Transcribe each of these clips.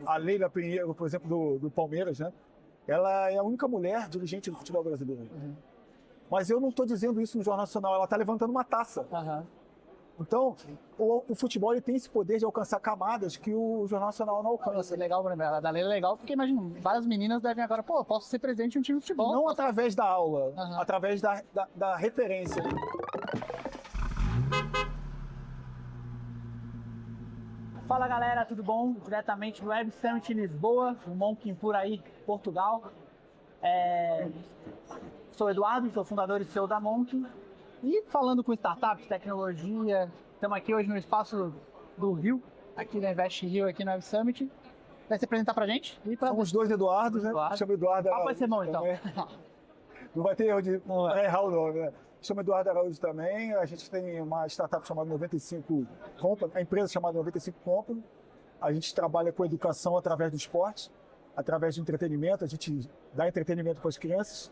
A Leila Pinheiro, por exemplo, do Palmeiras, né? Ela é a única mulher dirigente do futebol brasileiro. Mas eu não estou dizendo isso no Jornal Nacional, ela está levantando uma taça. Então, o futebol ele tem esse poder de alcançar camadas que o Jornal Nacional não alcança. Isso é legal pra mim. A da Leila é legal porque, imagina, várias meninas devem agora, pô, posso ser presidente de um time de futebol. Não através da aula, através da referência. Fala galera, tudo bom? Diretamente do Web Summit em Lisboa, o Monking por aí, Portugal. Sou Eduardo, sou fundador e CEO da Monking. E falando com startups, tecnologia, estamos aqui hoje no espaço do Rio, aqui na Invest Rio, aqui no Web Summit. Vai se apresentar pra gente? Somos dois Eduardos, né? Chama Eduardo. Qual vai ser bom então? Não vai ter erro de errar o nome, né? Chama Eduardo Araújo também. A gente tem uma startup chamada 95 Company, a empresa chamada 95 Company. A gente trabalha com educação através do esporte, através do entretenimento. A gente dá entretenimento para as crianças.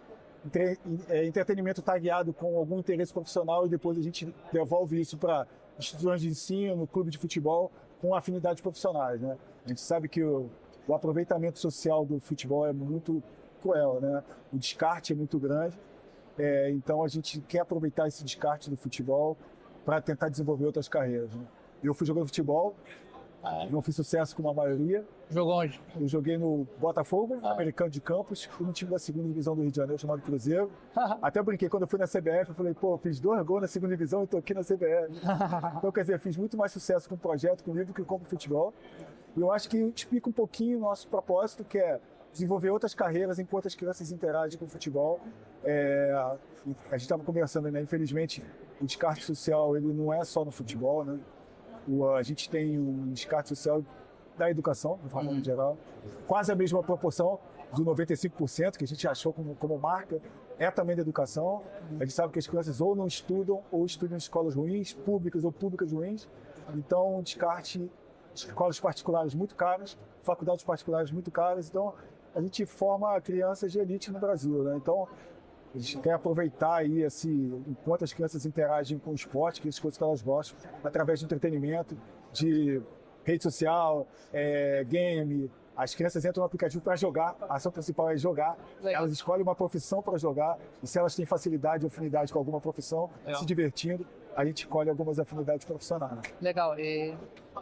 Entretenimento está guiado com algum interesse profissional e depois a gente devolve isso para instituições de ensino, clube de futebol, com afinidades profissionais, né? A gente sabe que o aproveitamento social do futebol é muito cruel, né? O descarte é muito grande. Então a gente quer aproveitar esse descarte do futebol para tentar desenvolver outras carreiras, né? Eu fui jogar futebol, não fiz sucesso como a maioria. Jogou onde? Eu joguei no Botafogo, Americano de Campos, fui no time da segunda divisão do Rio de Janeiro, chamado Cruzeiro. Até brinquei, quando eu fui na CBF, eu falei, pô, fiz 2 gols na segunda divisão e tô aqui na CBF. Então, quer dizer, fiz muito mais sucesso com o projeto, com o livro, que com o futebol. E eu acho que explica um pouquinho o nosso propósito, que é desenvolver outras carreiras enquanto as crianças interagem com o futebol. A gente estava conversando, né? Infelizmente, o descarte social ele não é só no futebol, né? A gente tem um descarte social da educação, de forma geral, quase a mesma proporção do 95% que a gente achou como marca, é também da educação. A gente sabe que as crianças ou não estudam, ou estudam em escolas ruins, públicas ou públicas ruins. Então, descarte, escolas particulares muito caras, faculdades particulares muito caras. Então, a gente forma crianças de elite no Brasil, né? Então, a gente quer aproveitar aí, enquanto as crianças interagem com o esporte, que é as coisas que elas gostam, através de entretenimento, de rede social, game. As crianças entram no aplicativo para jogar, a ação principal é jogar. Elas escolhem uma profissão para jogar, e se elas têm facilidade ou afinidade com alguma profissão, se divertindo, a gente escolhe algumas afinidades profissionais. Legal.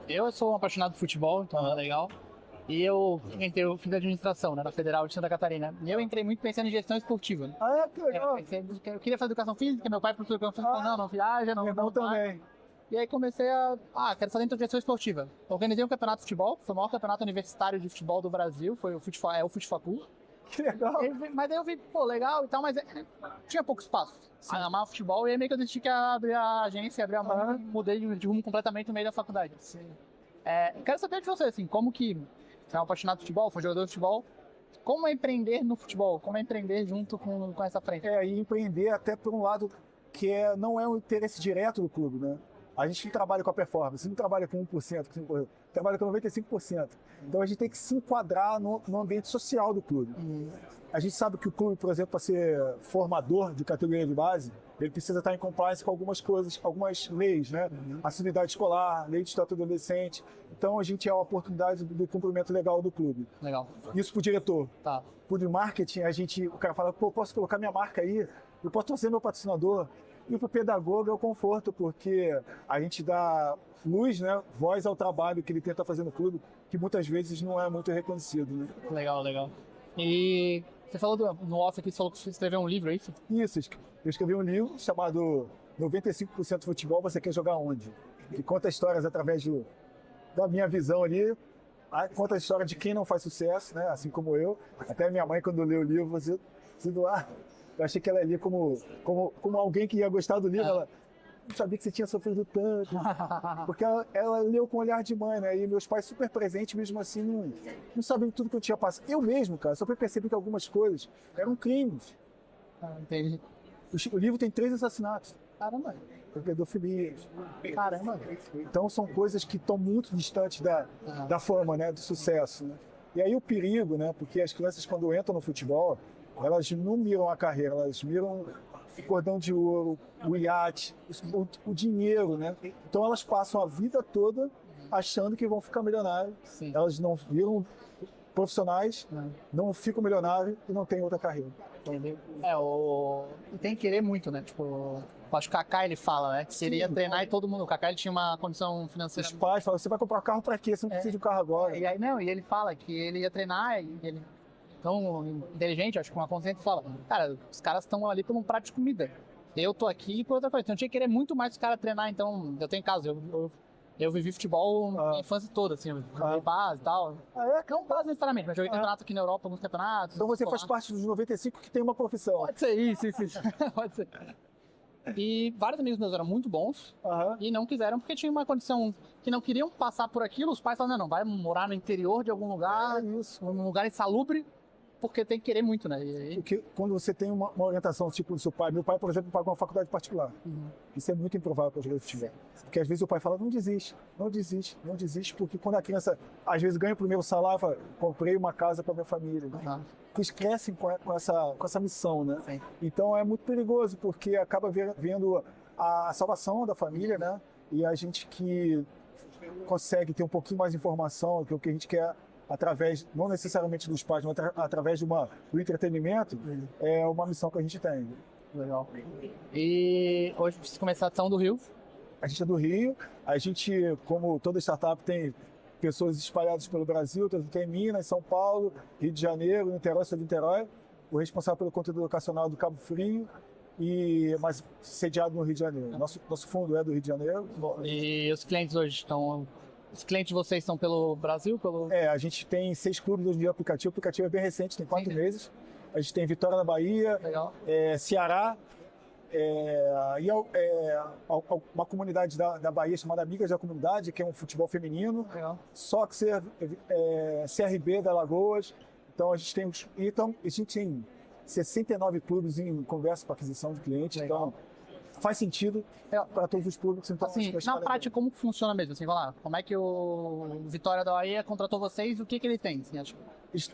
Eu sou um apaixonado por futebol, então é legal. E eu fiz administração, né, na Federal de Santa Catarina. E eu entrei muito pensando em gestão esportiva. Ah, que legal! Eu queria fazer educação física, meu pai professor de educação física, não viaja, não. Meu irmão também. E aí comecei quero fazer dentro de gestão esportiva. Organizei um campeonato de futebol, foi o maior campeonato universitário de futebol do Brasil, foi o Futfacu. Que legal! Mas aí eu vi, pô, legal e tal, mas tinha pouco espaço. A amar futebol, e aí meio que eu decidi que ia abrir a agência, abrir a mão, mudei de rumo completamente no meio da faculdade. Sim. Quero saber de você, assim, como que você é um apaixonado de futebol, foi jogador de futebol, como é empreender no futebol? Como é empreender junto com essa frente? E empreender até por um lado que não é um interesse direto do clube, né? A gente não trabalha com a performance, não trabalha com 1%, trabalha com 95%. Então a gente tem que se enquadrar no ambiente social do clube. A gente sabe que o clube, por exemplo, para ser formador de categoria de base, ele precisa estar em compliance com algumas coisas, algumas leis, né? Assiduidade escolar, lei de estatuto do adolescente. Então a gente é uma oportunidade do cumprimento legal do clube. Legal. Isso para o diretor. Tá. Para o marketing, o cara fala, pô, posso colocar minha marca aí? Eu posso trazer meu patrocinador? E para o pedagogo é o conforto, porque a gente dá luz, né, voz ao trabalho que ele tenta fazer no clube, que muitas vezes não é muito reconhecido. Né? Legal. E você falou no off aqui, você falou que você escreveu um livro, é isso? Isso, eu escrevi um livro chamado 95% Futebol, Você Quer Jogar Onde? Que conta histórias através da minha visão ali, conta a história de quem não faz sucesso, né, assim como eu. Até minha mãe, quando leu o livro, eu achei que ela lia como alguém que ia gostar do livro, ela não sabia que você tinha sofrido tanto, porque ela leu com olhar de mãe, né? E meus pais super presentes, mesmo assim, não sabiam tudo que eu tinha passado. Eu mesmo, cara, só fui perceber que algumas coisas eram crimes. Entendi. O livro tem 3 assassinatos. Caramba. Pedofilia. Caramba. Então são coisas que estão muito distantes da fama, né? Do sucesso, né? E aí o perigo, né? Porque as crianças, quando entram no futebol, elas não miram a carreira, elas miram o cordão de ouro, o iate, o dinheiro, né? Então elas passam a vida toda achando que vão ficar milionários. Sim. Elas não viram profissionais, Não. não ficam milionários e não têm outra carreira. Entendeu? E tem que querer muito, né? Tipo, eu acho que o Kaká, ele fala, né? Que queria treinar e todo mundo. O Kaká, ele tinha uma condição financeira. Os pais falam, você vai comprar um carro pra quê? Você não precisa de um carro agora. E aí, não, e ele fala que ele ia treinar e ele, tão inteligente, acho que uma consciência fala, cara, os caras estão ali por um prato de comida. Eu tô aqui por outra coisa. Então eu tinha que querer muito mais os caras treinar. Então, eu tenho caso, eu vivi futebol minha infância toda, assim, eu joguei base e tal. Não base necessariamente, mas joguei campeonato aqui na Europa, alguns campeonatos. Então você faz parte dos 95 que tem uma profissão. Pode ser isso. Pode ser. E vários amigos meus eram muito bons e não quiseram porque tinha uma condição que não queriam passar por aquilo. Os pais falaram, não, vai morar no interior de algum lugar, um lugar insalubre, porque tem que querer muito, né? Porque quando você tem uma orientação tipo do seu pai, meu pai, por exemplo, pagou uma faculdade particular. Isso é muito improvável para jogador de futebol. Porque às vezes o pai fala, não desiste, porque quando a criança às vezes ganha o primeiro salário, fala, comprei uma casa para minha família. Eles crescem com essa missão, né? Sim. Então é muito perigoso, porque acaba vendo a salvação da família, né? E a gente que consegue ter um pouquinho mais de informação, que é o que a gente quer através, não necessariamente dos pais, mas através do entretenimento, é uma missão que a gente tem. Legal. E hoje vocês começaram do Rio. A gente é do Rio, a gente, como toda startup, tem pessoas espalhadas pelo Brasil, tem Minas, São Paulo, Rio de Janeiro, Niterói, sou de Niterói, o responsável pelo conteúdo educacional do Cabo Frio, mas sediado no Rio de Janeiro. Nosso fundo é do Rio de Janeiro. E os clientes hoje estão... Os clientes de vocês estão pelo Brasil? A gente tem 6 clubes hoje em dia no aplicativo. O aplicativo é bem recente, tem 4 meses. A gente tem Vitória na Bahia, Ceará, uma comunidade da Bahia chamada Amigas da Comunidade, que é um futebol feminino. Só que CRB da Alagoas. Então a gente tem 69 clubes em conversa para aquisição de clientes. Então faz sentido para todos os públicos. Então, assim, na prática, como que funciona mesmo? Assim, vamos lá, como é que o Vitória da Bahia contratou vocês e o que ele tem? Assim, acho...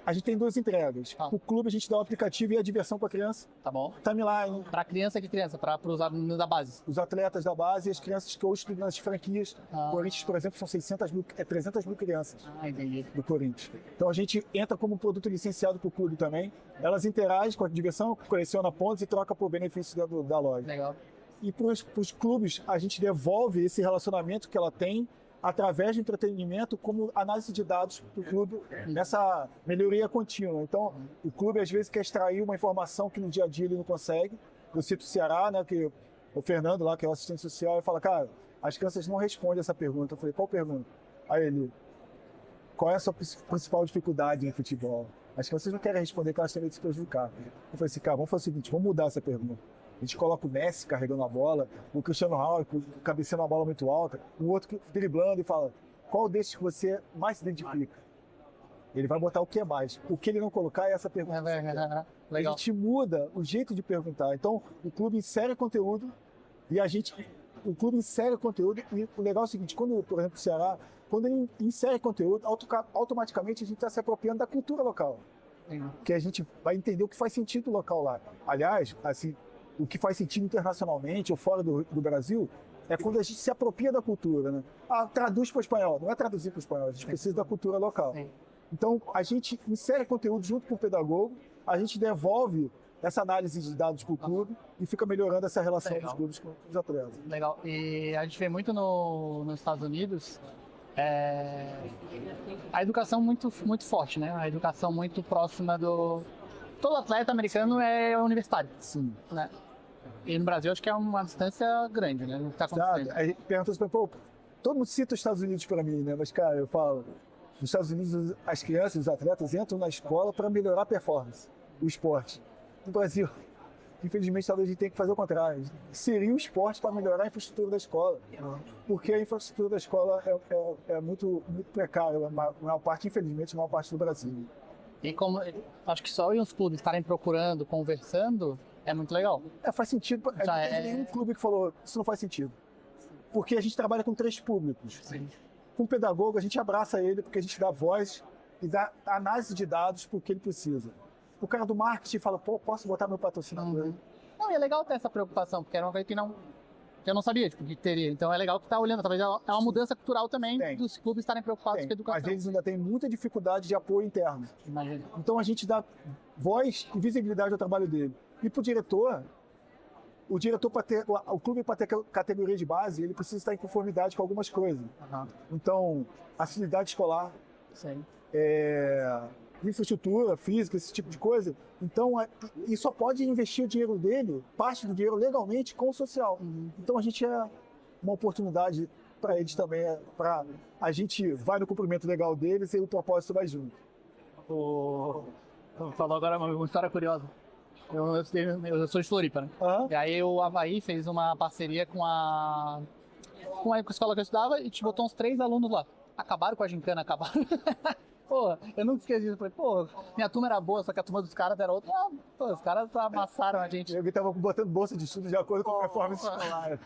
A gente tem 2 entregas. O clube a gente dá o aplicativo e a diversão para a criança. Tá bom. Timeline. Para criança, que criança? Para os alunos da base? Os atletas da base e as crianças que hoje estudam nas franquias. Corinthians, por exemplo, são 300 mil crianças entendi. do Corinthians. Então a gente entra como produto licenciado para o clube também. Elas interagem com a diversão, colecionam pontos e trocam por benefícios da loja. Legal. E para os clubes, a gente devolve esse relacionamento que ela tem através do entretenimento como análise de dados para o clube nessa melhoria contínua. Então, o clube às vezes quer extrair uma informação que no dia a dia ele não consegue. Eu cito o Ceará, né, que o Fernando lá, que é o assistente social, ele fala, cara, as crianças não respondem essa pergunta. Eu falei, qual pergunta? Aí ele, qual é a sua principal dificuldade em futebol? As crianças não querem responder porque elas têm medo de se prejudicar. Eu falei assim, cara, vamos fazer o seguinte, vamos mudar essa pergunta. A gente coloca o Messi carregando a bola, o Cristiano Ronaldo cabeceando uma bola muito alta, o outro driblando e fala, qual desses que você mais se identifica? Ele vai botar o que é mais. O que ele não colocar é essa pergunta. Legal. A gente muda o jeito de perguntar. Então, o clube insere conteúdo e o clube insere conteúdo e o legal é o seguinte, quando, por exemplo, o Ceará, quando ele insere conteúdo, automaticamente a gente está se apropriando da cultura local. Que a gente vai entender o que faz sentido local lá. Aliás, assim, o que faz sentido internacionalmente ou fora do Brasil é quando a gente se apropria da cultura, né? Traduz para o espanhol. Não é traduzir para o espanhol, a gente precisa da cultura local. Então, a gente insere conteúdo junto com o pedagogo, a gente devolve essa análise de dados para o clube e fica melhorando essa relação dos clubes com os atletas. Legal. E a gente vê muito nos Estados Unidos a educação muito, muito forte, né? A educação muito próxima do... Todo atleta americano é universitário. Sim. Né? E no Brasil acho que é uma distância grande, né? O que tá acontecendo. Aí pergunta assim, pô, todo mundo cita os Estados Unidos para mim, né? Mas, cara, eu falo, nos Estados Unidos as crianças, os atletas entram na escola para melhorar a performance, o esporte. No Brasil, infelizmente, talvez a gente tenha que fazer o contrário. Seria o esporte para melhorar a infraestrutura da escola. Porque a infraestrutura da escola é muito, muito precária, a maior parte, infelizmente, a maior parte do Brasil. E como acho que só os clubes estarem procurando, conversando, é muito legal. Faz sentido. Não teve nenhum clube que falou, isso não faz sentido. Porque a gente trabalha com 3 públicos. Sim. Com o pedagogo, a gente abraça ele porque a gente dá voz e dá análise de dados para o que ele precisa. O cara do marketing fala, pô, posso botar meu patrocinador? Não, e é legal ter essa preocupação, porque era uma coisa que não Eu não sabia, tipo, que teria. Então é legal que tá olhando. Talvez é uma mudança cultural também Tem. dos clubes estarem preocupados com a educação. Às vezes ainda tem muita dificuldade de apoio interno. Imagina. Então a gente dá voz e visibilidade ao trabalho dele. E para o diretor, para ter o clube para ter categoria de base, ele precisa estar em conformidade com algumas coisas. Então, acessibilidade escolar, Sim. infraestrutura física, esse tipo de coisa. Então, e só pode investir o dinheiro dele, parte do dinheiro legalmente, com o social. Então a gente é uma oportunidade para eles também, para a gente vai no cumprimento legal deles e o propósito vai junto. Falou agora uma história curiosa. Eu sou de Floripa, né? E aí o Avaí fez uma parceria com a escola que eu estudava e te botou uns 3 alunos lá. Acabaram com a gincana, acabaram. Pô, eu nunca esqueci disso. Falei, pô, minha turma era boa, só que a turma dos caras era outra. Pô, os caras amassaram a gente. Eu tava botando bolsa de estudo de acordo com a performance escolar.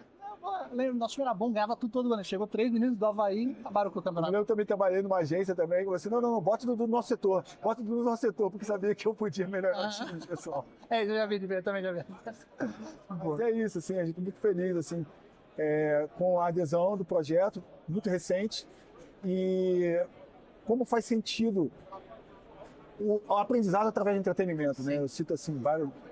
Lembro, nosso time era bom, ganhava tudo todo ano. Chegou 3 meninos do Avaí, acabaram com o campeonato. Eu também trabalhei numa agência também, que eu falei assim, não, bota do nosso setor, porque sabia que eu podia melhorar o time, pessoal. Eu já vi, também já vi. Mas é isso, assim, a gente é muito feliz, assim, com a adesão do projeto, muito recente, e como faz sentido o aprendizado através de entretenimento, né? Eu cito, assim,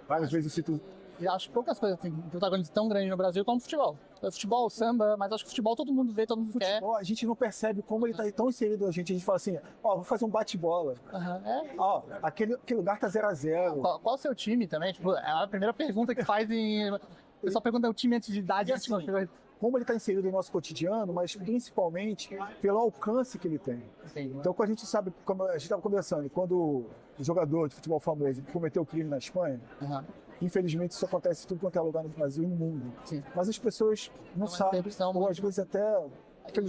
várias vezes eu cito. E acho poucas coisas assim, protagonistas tão grandes no Brasil como futebol. Futebol, samba, mas acho que futebol todo mundo vê, todo mundo quer. A gente não percebe como ele tá tão inserido na gente. A gente fala assim, vou fazer um bate-bola. Aquele lugar tá 0-0. Qual o seu time também? Tipo, é a primeira pergunta que faz em... O pessoal pergunta o time antes de idade. Assim, como ele está inserido no nosso cotidiano, mas principalmente pelo alcance que ele tem. Sim. Então, quando a gente sabe, como a gente estava conversando, quando o jogador de futebol famoso cometeu crime na Espanha, infelizmente isso acontece em tudo quanto é lugar no Brasil e no mundo. Sim. Mas as pessoas não sabem, ou às vezes até...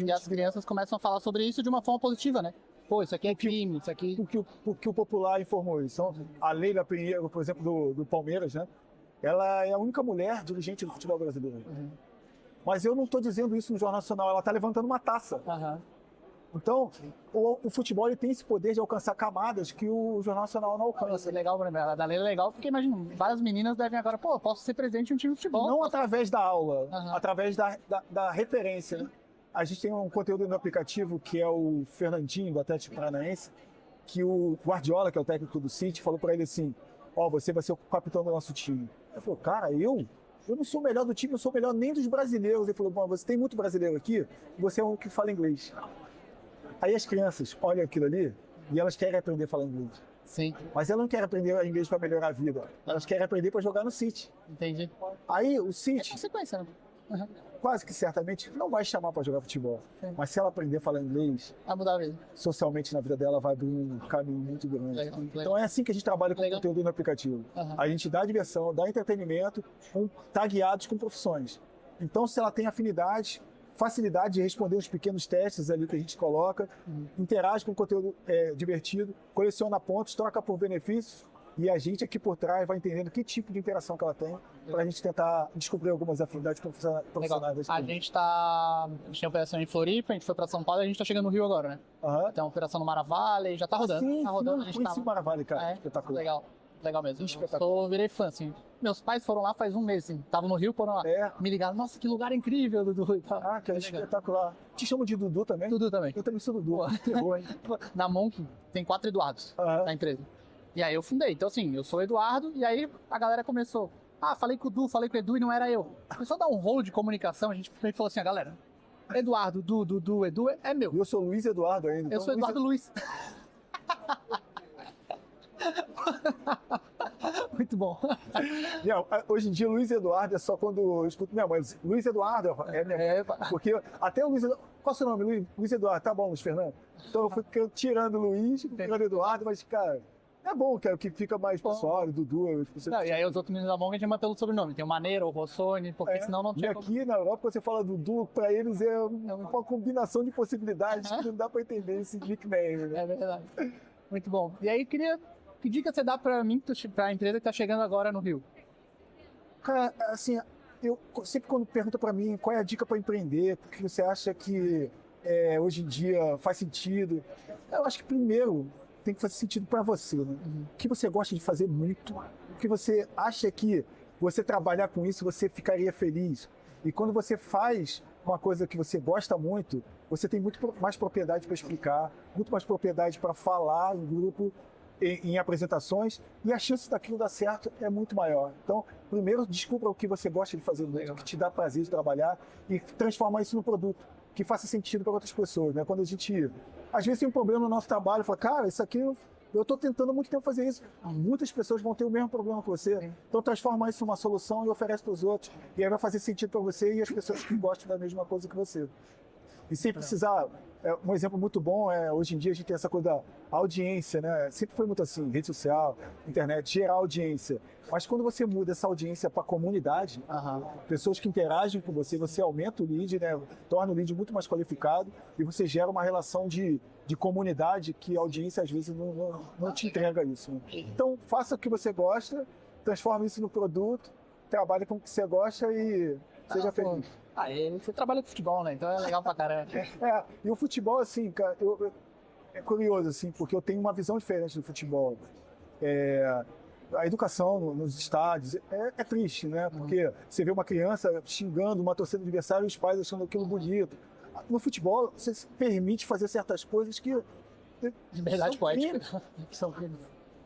E as crianças começam a falar sobre isso de uma forma positiva, né? Pô, isso aqui é crime, isso aqui... Porque o popular informou isso. Então, a Leila Pinheiro, por exemplo, do Palmeiras, né? Ela é a única mulher dirigente do futebol brasileiro. Mas eu não estou dizendo isso no Jornal Nacional, ela está levantando uma taça. Então, o futebol ele tem esse poder de alcançar camadas que o Jornal Nacional não alcança. É legal, a da Leila é legal, porque imagina, várias meninas devem agora, pô, posso ser presidente de um time de futebol. Não através da aula, através da referência. Né? A gente tem um conteúdo no aplicativo que é o Fernandinho, do Atlético Paranaense, que o Guardiola, que é o técnico do City, falou para ele assim, você vai ser o capitão do nosso time. Ele falou, cara, eu não sou o melhor do time, eu sou o melhor nem dos brasileiros. Ele falou, você tem muito brasileiro aqui, você é um que fala inglês. Aí as crianças olham aquilo ali e elas querem aprender a falar inglês. Sim. Mas elas não querem aprender inglês para melhorar a vida. Elas querem aprender para jogar no City. Entendi. Aí o City, Consequência, né? quase que certamente, não vai chamar para jogar futebol. Sim. Mas se ela aprender a falar inglês, Vai mudar a vida. socialmente na vida dela vai abrir um caminho muito grande. Legal. Então é assim que a gente trabalha com conteúdo no aplicativo. A gente dá diversão, dá entretenimento, tá guiados com profissões. Então se ela tem afinidade, facilidade de responder os pequenos testes ali que a gente coloca, interage com conteúdo divertido, coleciona pontos, troca por benefícios e a gente aqui por trás vai entendendo que tipo de interação que ela tem para a gente tentar descobrir algumas afinidades profissionais. A gente tem operação em Floripa, a gente foi para São Paulo e a gente tá chegando no Rio agora, né? Tem uma operação no Maravilha, já tá rodando. Sim, tá rodando, a gente conheci Maravilha, cara, espetacular. Legal mesmo. Eu virei fã, assim. Meus pais foram lá faz um mês, assim. Estavam no Rio, foram lá. Me ligaram, nossa, que lugar incrível, Dudu. E tal. Que é espetacular. Te chamam de Dudu também? Dudu também. Eu também sou Dudu. Terror, hein? Na Monk tem 4 Eduardos na empresa. E aí eu fundei. Então, assim, eu sou o Eduardo, e aí a galera começou. Falei com o Du, falei com o Edu e não era eu. Começou a dar um rolo de comunicação, a gente falou assim, galera, Eduardo, Dudu, Edu é meu. Eu sou Luiz Eduardo ainda. Eu sou Eduardo Luiz. Muito bom. Hoje em dia, Luiz Eduardo é só quando eu escuto minha mãe. Luiz Eduardo porque até o Luiz Eduardo. Qual é o seu nome? Luiz Eduardo. Tá bom, Luiz Fernando? Então eu fui tirando o Luiz, tirando o Eduardo, mas, cara, é bom, cara, que fica mais pessoal, o Dudu. E aí os outros meninos da Monga a gente chama pelo sobrenome. Tem o Maneiro, o Rossoni, porque senão não tinha. E aqui na Europa, quando você fala Dudu, pra eles é uma combinação de possibilidades que não dá pra entender esse nickname, né? É verdade. Muito bom. E aí, que dica você dá pra mim, pra empresa que tá chegando agora no Rio? Cara, assim, eu sempre quando pergunta pra mim qual é a dica pra empreender, porque você acha que hoje em dia faz sentido, eu acho que primeiro tem que fazer sentido pra você, né? O que você gosta de fazer muito, o que você acha que você trabalhar com isso, você ficaria feliz. E quando você faz uma coisa que você gosta muito, você tem muito mais propriedade para explicar, muito mais propriedade para falar em grupo, em apresentações, e a chance daquilo dar certo é muito maior. Então, primeiro, descubra o que você gosta de fazer, o que te dá prazer de trabalhar, e transformar isso num produto que faça sentido para outras pessoas, né? Quando a gente, às vezes, tem um problema no nosso trabalho, fala, cara, isso aqui eu estou tentando há muito tempo fazer isso. Muitas pessoas vão ter o mesmo problema que você. Sim. Então, transforma isso numa solução e oferece para os outros. E aí vai fazer sentido para você e as pessoas que gostam da mesma coisa que você. E sem precisar... um exemplo muito bom é, hoje em dia, a gente tem essa coisa da audiência, né? Sempre foi muito assim, rede social, internet, gerar audiência. Mas quando você muda essa audiência para a comunidade, pessoas que interagem com você, você aumenta o lead, né? Torna o lead muito mais qualificado e você gera uma relação de comunidade que a audiência, às vezes, não te entrega isso. Né? Então, faça o que você gosta, transforme isso no produto, trabalhe com o que você gosta e seja feliz. E você trabalha com futebol, né? Então é legal pra caramba. E o futebol, assim, cara, é curioso, assim, porque eu tenho uma visão diferente do futebol. A educação nos estádios é triste, né? Porque você vê uma criança xingando uma torcida adversária e os pais achando aquilo bonito. No futebol, você se permite fazer certas coisas que... Liberdade poética. São crimes.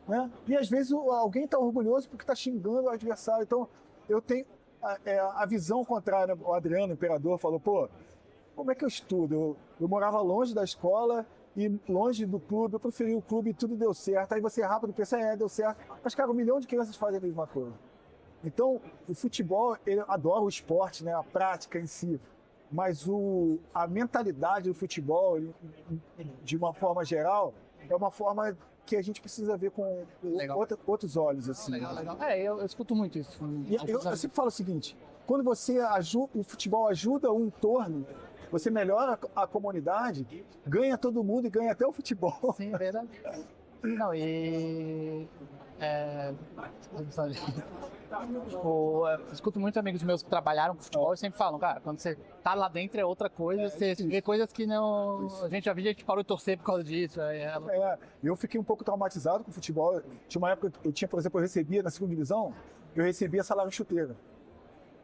Né? E às vezes alguém está orgulhoso porque está xingando o adversário. Então, eu tenho a visão contrária. O Adriano, o imperador, falou, pô, como é que eu estudo? Eu morava longe da escola e longe do clube, eu preferi o clube e tudo deu certo. Aí você rápido pensa, deu certo. Mas, cara, 1 milhão de crianças fazem a mesma coisa. Então, o futebol, ele adora o esporte, né? A prática em si. Mas a mentalidade do futebol, de uma forma geral, é uma forma que a gente precisa ver com outros olhos, assim. Legal. Eu escuto muito isso. Eu sempre falo o seguinte, quando o futebol ajuda o entorno, você melhora a comunidade, ganha todo mundo e ganha até o futebol. Sim, é verdade. Não, eu escuto muitos amigos meus que trabalharam com futebol e sempre falam, cara, quando você tá lá dentro é outra coisa, você vê coisas que não... A gente já viu, a gente parou de torcer por causa disso. Eu fiquei um pouco traumatizado com o futebol. Tinha uma época, por exemplo, eu recebia na segunda divisão, eu recebia salário em chuteira.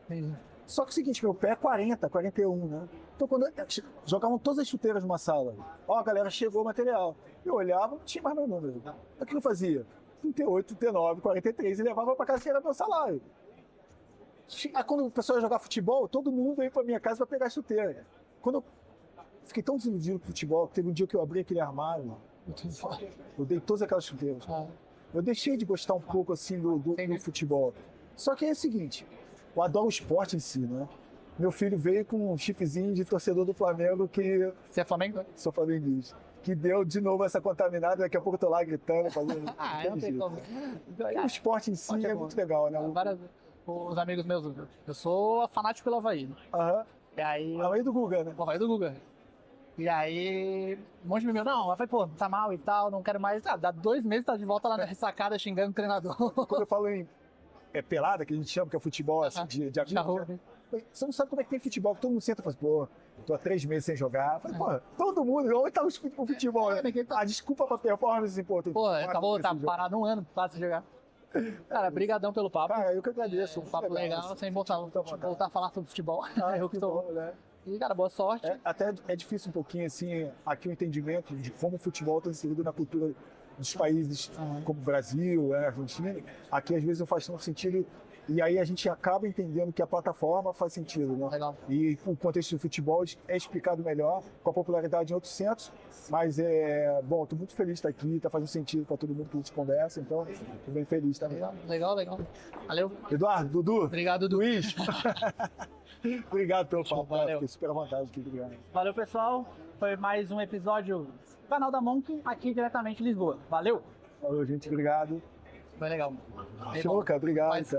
Sim. Só que é o seguinte, meu pé é 40, 41, né? Então quando jogavam todas as chuteiras numa sala, a galera chegou o material. Eu olhava, não tinha mais meu número. O que eu fazia? 38, 39, 43 e levava para casa que era meu salário. Aí quando o pessoal ia jogar futebol, todo mundo veio para minha casa para pegar chuteira. Quando eu fiquei tão desiludido com o futebol, teve um dia que eu abri aquele armário, eu dei todas aquelas chuteiras. Eu deixei de gostar um pouco assim do futebol. Só que é o seguinte, eu adoro o esporte em si, né? Meu filho veio com um chipzinho de torcedor do Flamengo que... Você é Flamengo? Sou flamenguista. Que deu de novo essa contaminada, daqui a pouco eu tô lá gritando, fazendo... não tem como. O esporte em si é muito legal, né? Os amigos meus, eu sou fanático pelo Avaí. E aí... Avaí do Guga, né? O Avaí do Guga. E aí, um monte de meu, não, Avaí, pô, tá mal e tal, não quero mais. Dá 2 meses, tá de volta lá na ressacada xingando o treinador. Quando eu falo em pelada, que a gente chama, que é futebol assim, de amigos, né? Você não sabe como é que tem futebol, todo mundo senta e fala, pô, tô há 3 meses sem jogar. Falei, pô, todo mundo, onde tá o futebol? Né? Desculpa pra performance, assim, pô. Tá parado 1 ano pra jogar. Cara, brigadão pelo papo. Cara, eu que agradeço. Um papo legal, sem voltar a falar sobre futebol. Eu que estou. Né? E, cara, boa sorte. Até é difícil um pouquinho, assim, aqui o entendimento de como o futebol está inserido na cultura dos países como o Brasil, Argentina. Aqui, às vezes, não faz tanto sentido. E aí a gente acaba entendendo que a plataforma faz sentido, né? Legal. E o contexto do futebol é explicado melhor, com a popularidade em outros centros. Mas bom, estou muito feliz de estar aqui, está fazendo sentido para todo mundo que a gente conversa, então estou bem feliz também. Legal. Valeu. Eduardo, Dudu. Obrigado, Dudu. Luiz. Obrigado pelo papo, valeu. Fiquei super à vontade aqui, obrigado. Valeu, pessoal. Foi mais um episódio do canal da Monk, aqui diretamente em Lisboa. Valeu. Valeu, gente, obrigado. Foi legal. Show, cara, obrigado. Mas...